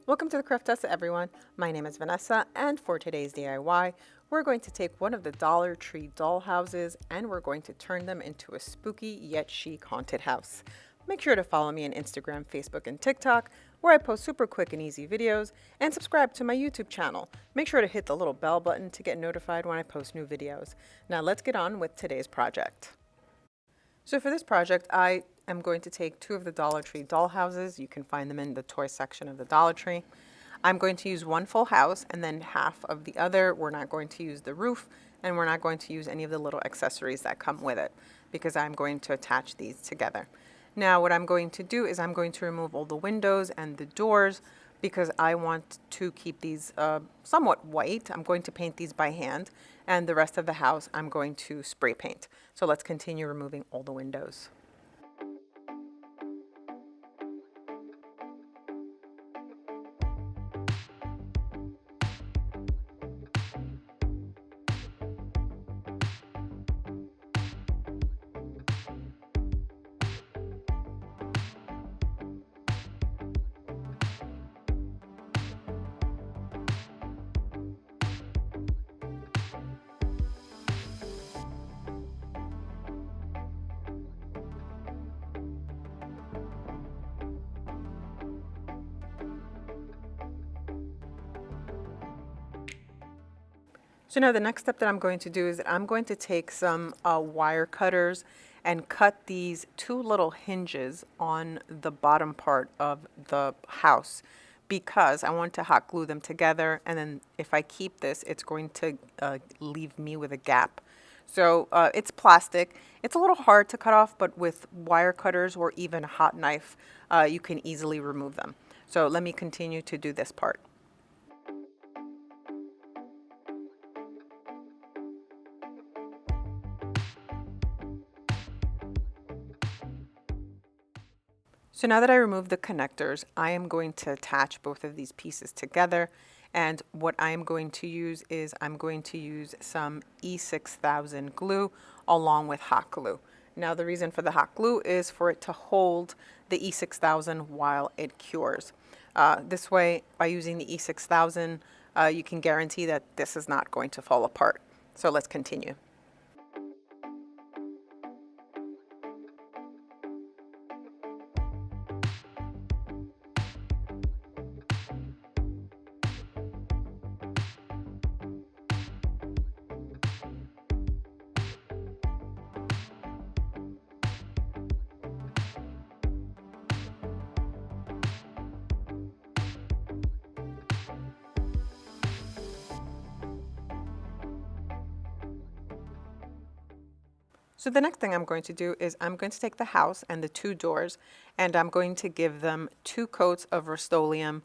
Welcome to the Craft Tessa, everyone. My name is Vanessa, and for today's DIY, we're going to take one of the Dollar Tree doll houses and we're going to turn them into a spooky yet chic haunted house. Make sure to follow me on Instagram, Facebook, and TikTok, where I post super quick and easy videos, and subscribe to my YouTube channel. Make sure to hit the little bell button to get notified when I post new videos. Now let's get on with today's project. So for this project, I am going to take two of the Dollar Tree doll houses. You can find them in the toy section of the Dollar Tree. I'm going to use one full house and then half of the other. We're not going to use the roof and we're not going to use any of the little accessories that come with it because I'm going to attach these together. Now what I'm going to do is I'm going to remove all the windows and the doors because I want to keep these somewhat white. I'm going to paint these by hand, and the rest of the house I'm going to spray paint. So let's continue removing all the windows. So now the next step that I'm going to do is that I'm going to take some wire cutters and cut these two little hinges on the bottom part of the house because I want to hot glue them together, and then if I keep this, it's going to leave me with a gap. So it's plastic. It's a little hard to cut off, but with wire cutters or even a hot knife, you can easily remove them. So let me continue to do this part. So now that I removed the connectors, I am going to attach both of these pieces together. And what I am going to use is I'm going to use some E6000 glue along with hot glue. Now the reason for the hot glue is for it to hold the E6000 while it cures. This way, by using the E6000, you can guarantee that this is not going to fall apart. So let's continue. So the next thing I'm going to do is I'm going to take the house and the two doors and I'm going to give them 2 coats of Rust-Oleum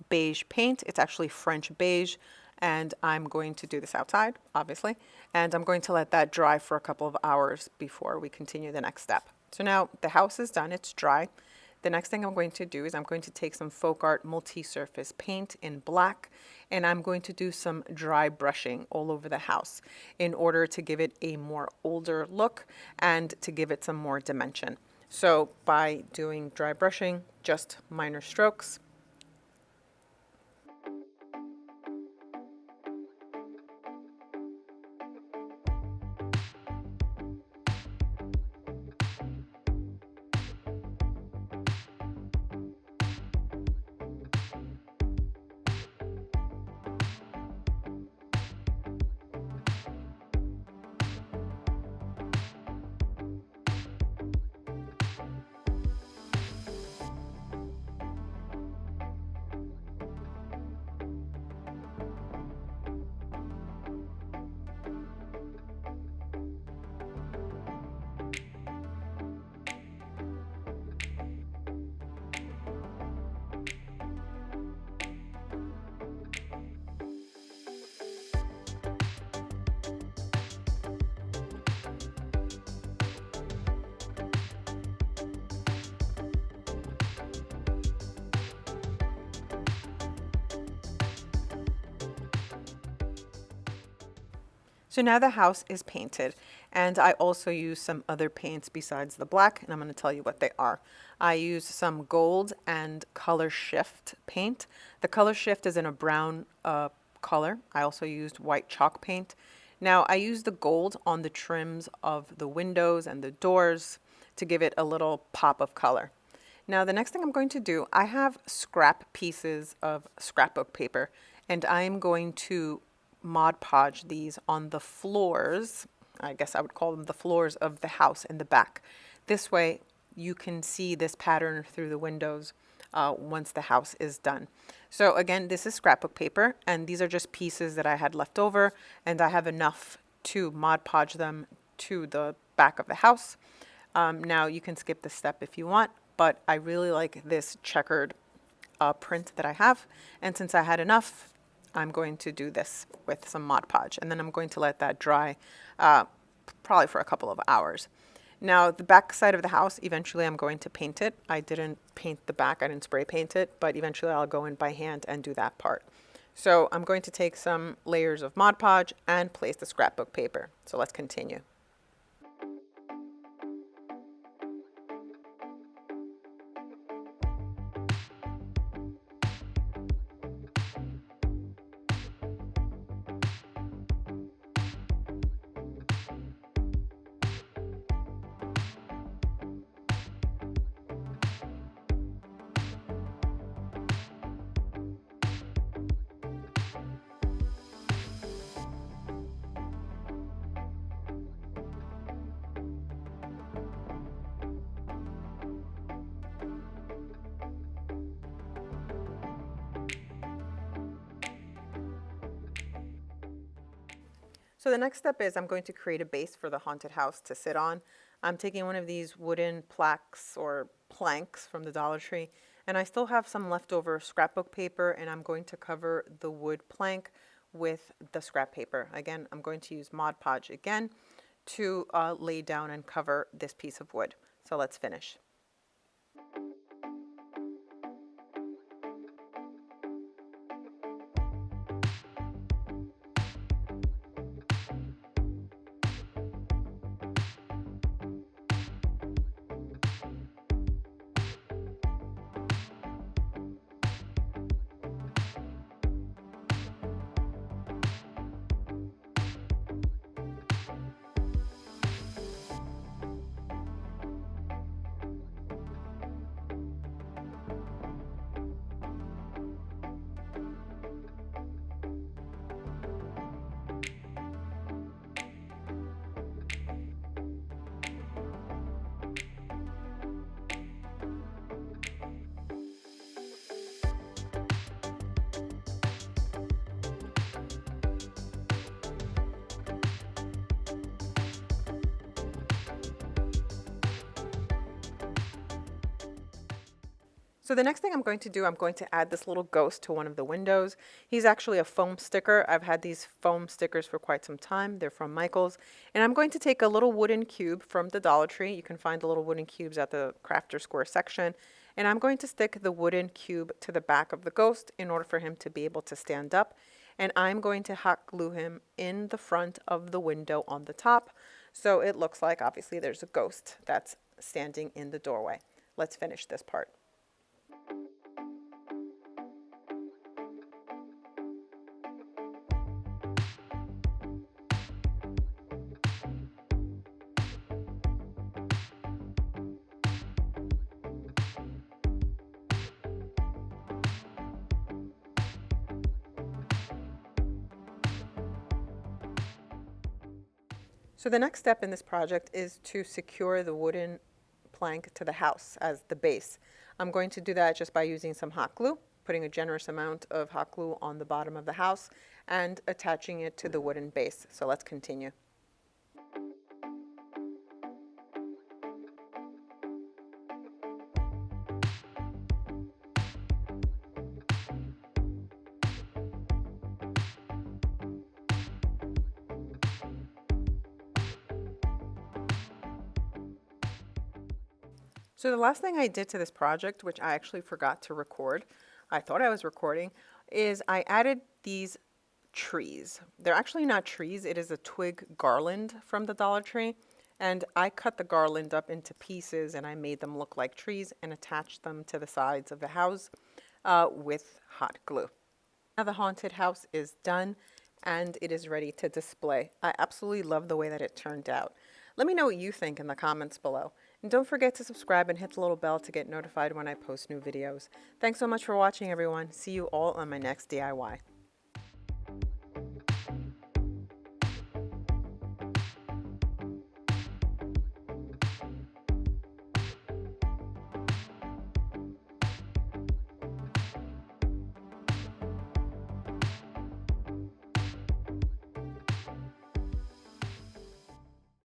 beige paint. It's actually French beige, and I'm going to do this outside, obviously, and I'm going to let that dry for a couple of hours before we continue the next step. So now the house is done, it's dry. The next thing I'm going to do is I'm going to take some Folk Art multi-surface paint in black, and I'm going to do some dry brushing all over the house in order to give it a more older look and to give it some more dimension. So by doing dry brushing, just minor strokes, So now the house is painted, and I also use some other paints besides the black, and I'm going to tell you what they are. I use some gold and color shift paint. The color shift is in a brown color. I also used white chalk paint. Now I use the gold on the trims of the windows and the doors to give it a little pop of color. Now the next thing I'm going to do, I have scrap pieces of scrapbook paper, and I'm going to Mod Podge these on the floors. I guess I would call them the floors of the house in the back. This way you can see this pattern through the windows once the house is done. So again, this is scrapbook paper, and these are just pieces that I had left over, and I have enough to Mod Podge them to the back of the house. Now you can skip this step if you want, but I really like this checkered print that I have, and since I had enough, I'm going to do this with some Mod Podge, and then I'm going to let that dry probably for a couple of hours. Now the back side of the house, eventually I'm going to paint it. I didn't paint the back, I didn't spray paint it, but eventually I'll go in by hand and do that part. So I'm going to take some layers of Mod Podge and place the scrapbook paper. So let's continue. So the next step is I'm going to create a base for the haunted house to sit on. I'm taking one of these wooden plaques or planks from the Dollar Tree, and I still have some leftover scrapbook paper, and I'm going to cover the wood plank with the scrap paper. Again, I'm going to use Mod Podge again to lay down and cover this piece of wood. So let's finish. So the next thing I'm going to do, I'm going to add this little ghost to one of the windows. He's actually a foam sticker. I've had these foam stickers for quite some time. They're from Michael's. And I'm going to take a little wooden cube from the Dollar Tree. You can find the little wooden cubes at the Crafter Square section. And I'm going to stick the wooden cube to the back of the ghost in order for him to be able to stand up. And I'm going to hot glue him in the front of the window on the top. So it looks like, obviously, there's a ghost that's standing in the doorway. Let's finish this part. So the next step in this project is to secure the wooden plank to the house as the base. I'm going to do that just by using some hot glue, putting a generous amount of hot glue on the bottom of the house and attaching it to the wooden base. So let's continue. So the last thing I did to this project, which I actually forgot to record, I thought I was recording, is I added these trees. They're actually not trees, it is a twig garland from the Dollar Tree. And I cut the garland up into pieces and I made them look like trees and attached them to the sides of the house with hot glue. Now the haunted house is done and it is ready to display. I absolutely love the way that it turned out. Let me know what you think in the comments below. And don't forget to subscribe and hit the little bell to get notified when I post new videos. Thanks so much for watching, everyone. See you all on my next DIY.